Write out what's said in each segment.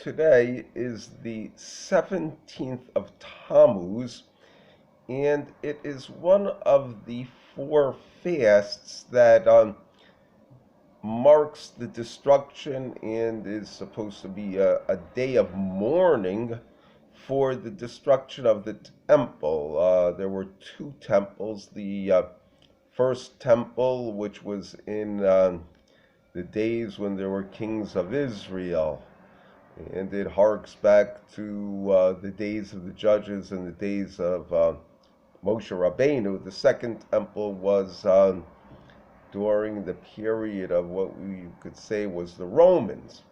Today is the 17th of Tammuz, and it is one of the four fasts that marks the destruction and is supposed to be a day of mourning for the destruction of the temple. There were two temples. The first temple, which was in the days when there were kings of Israel, and it harks back to the days of the judges and the days of Moshe Rabbeinu. The second temple was during the period of what we could say was the Romans,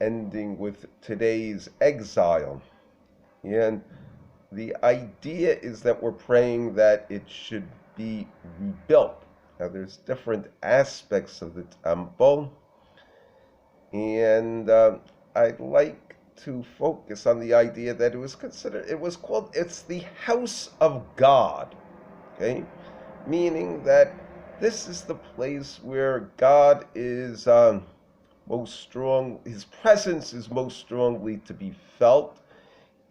ending with today's exile. And the idea is that we're praying that it should be rebuilt. Now, there's different aspects of the temple, and I'd like to focus on the idea that it's the house of God, okay? Meaning that this is the place where God is most strong, his presence is most strongly to be felt,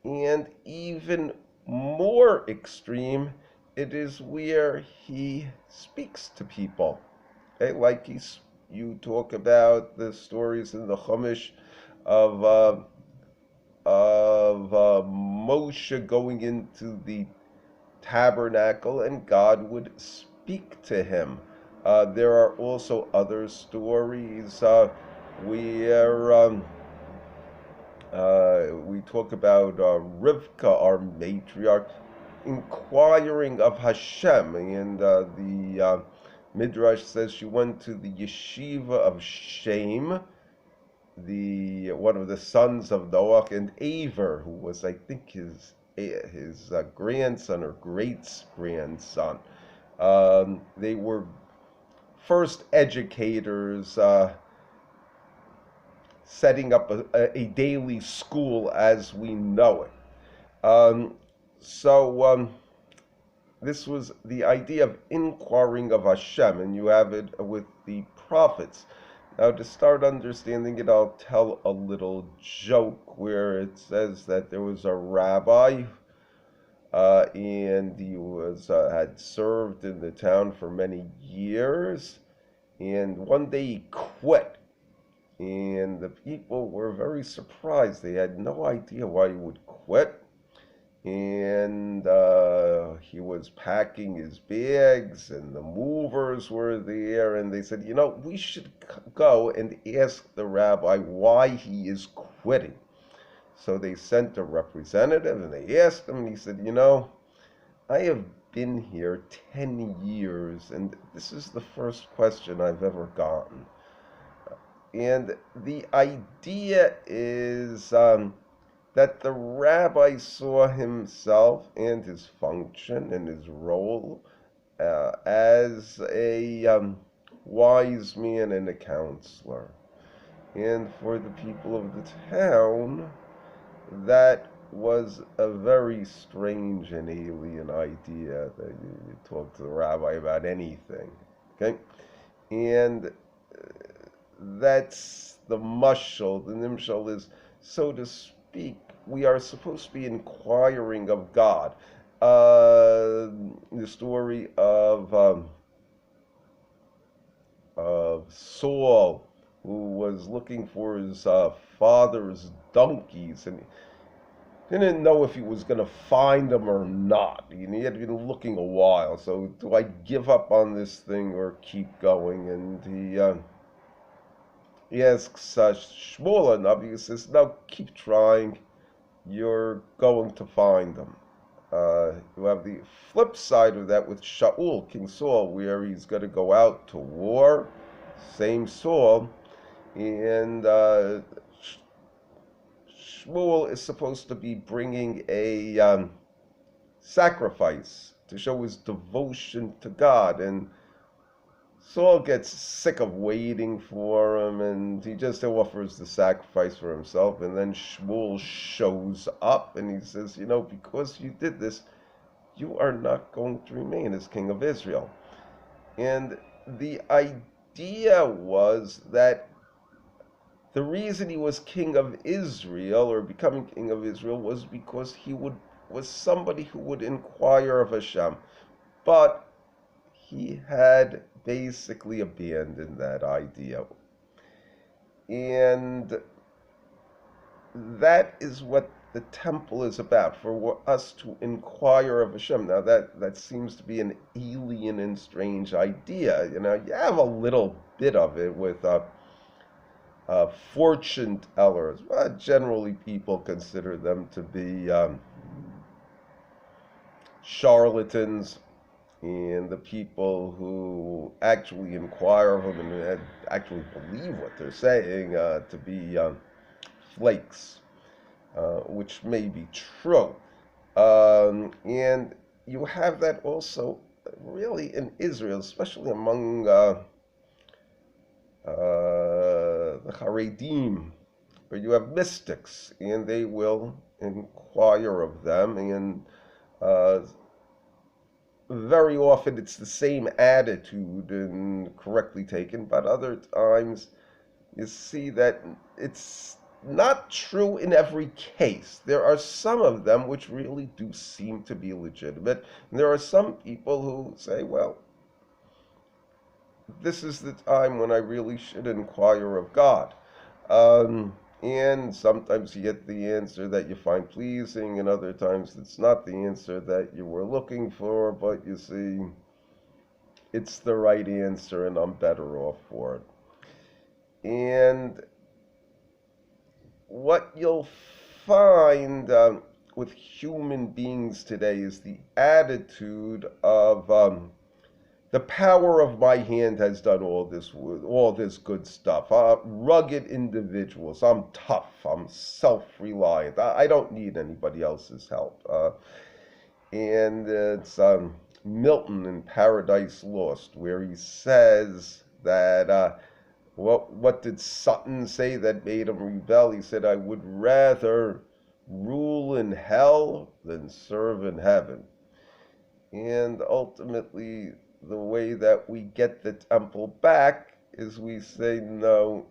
and even more extreme, it is where he speaks to people, okay? Like you talk about the stories in the Chumash of Moshe going into the tabernacle and God would speak to him. There are also other stories where we talk about Rivka, our matriarch, inquiring of Hashem, and the Midrash says she went to the yeshiva of Shem, one of the sons of Noah, and Aver, who was, I think, his grandson or great-grandson. They were first educators, setting up a daily school as we know it. This was the idea of inquiring of Hashem, and you have it with the prophets. Now, to start understanding it, I'll tell a little joke where it says that there was a rabbi, and he had served in the town for many years, and one day he quit, and the people were very surprised. They had no idea why he would quit. And he was packing his bags, and the movers were there, and they said, we should go and ask the rabbi why he is quitting. So they sent a representative, and they asked him, and he said, I have been here 10 years, and this is the first question I've ever gotten. And the idea is that the rabbi saw himself and his function and his role as a wise man and a counselor. And for the people of the town, that was a very strange and alien idea that you talk to the rabbi about anything. Okay? And that's the mashal. The nimshal is, so to speak, we are supposed to be inquiring of God. The story of Saul, who was looking for his father's donkeys, and he didn't know if he was going to find them or not. He had been looking a while. So, do I give up on this thing or keep going? And he asks Shmuel, Navi, he says, no, keep trying. You're going to find them. You have the flip side of that with Shaul, King Saul, where he's going to go out to war. Same Saul. And Shmuel is supposed to be bringing a sacrifice to show his devotion to God. And Saul gets sick of waiting for him, and he just offers the sacrifice for himself. And then Shmuel shows up, and he says, because you did this, you are not going to remain as king of Israel. And the idea was that The reason he was king of Israel, or becoming king of Israel, was because was somebody who would inquire of Hashem. But he had basically abandoned that idea. And that is what the temple is about, for us to inquire of Hashem. Now that seems to be an alien and strange idea. You have a little bit of it with fortune tellers. Well, generally, people consider them to be charlatans, and the people who actually inquire of them and actually believe what they're saying to be flakes, which may be true. And you have that also really in Israel, especially among the Haredim, where you have mystics, and they will inquire of them, and very often it's the same attitude and correctly taken, but other times you see that it's not true in every case. There are some of them which really do seem to be legitimate, and there are some people who say, well, this is the time when I really should inquire of God. And sometimes you get the answer that you find pleasing, and other times it's not the answer that you were looking for, but you see, it's the right answer and I'm better off for it. And what you'll find with human beings today is the attitude of the power of my hand has done all this good stuff. Rugged individuals. I'm tough. I'm self-reliant. I don't need anybody else's help. And it's Milton in Paradise Lost, where he says that what did Sutton say that made him rebel? He said, I would rather rule in hell than serve in heaven. And ultimately, the way that we get the temple back is we say, no,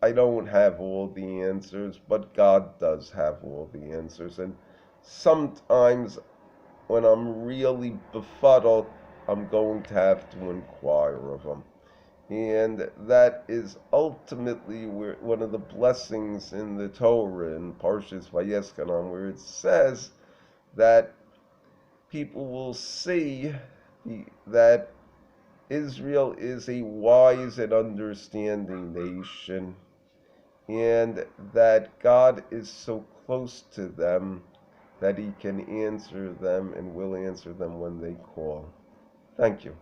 I don't have all the answers, but God does have all the answers. And sometimes when I'm really befuddled, I'm going to have to inquire of Him. And that is ultimately one of the blessings in the Torah, in Parshas Vayeskanan, where it says that people will see that Israel is a wise and understanding nation, and that God is so close to them that He can answer them and will answer them when they call. Thank you.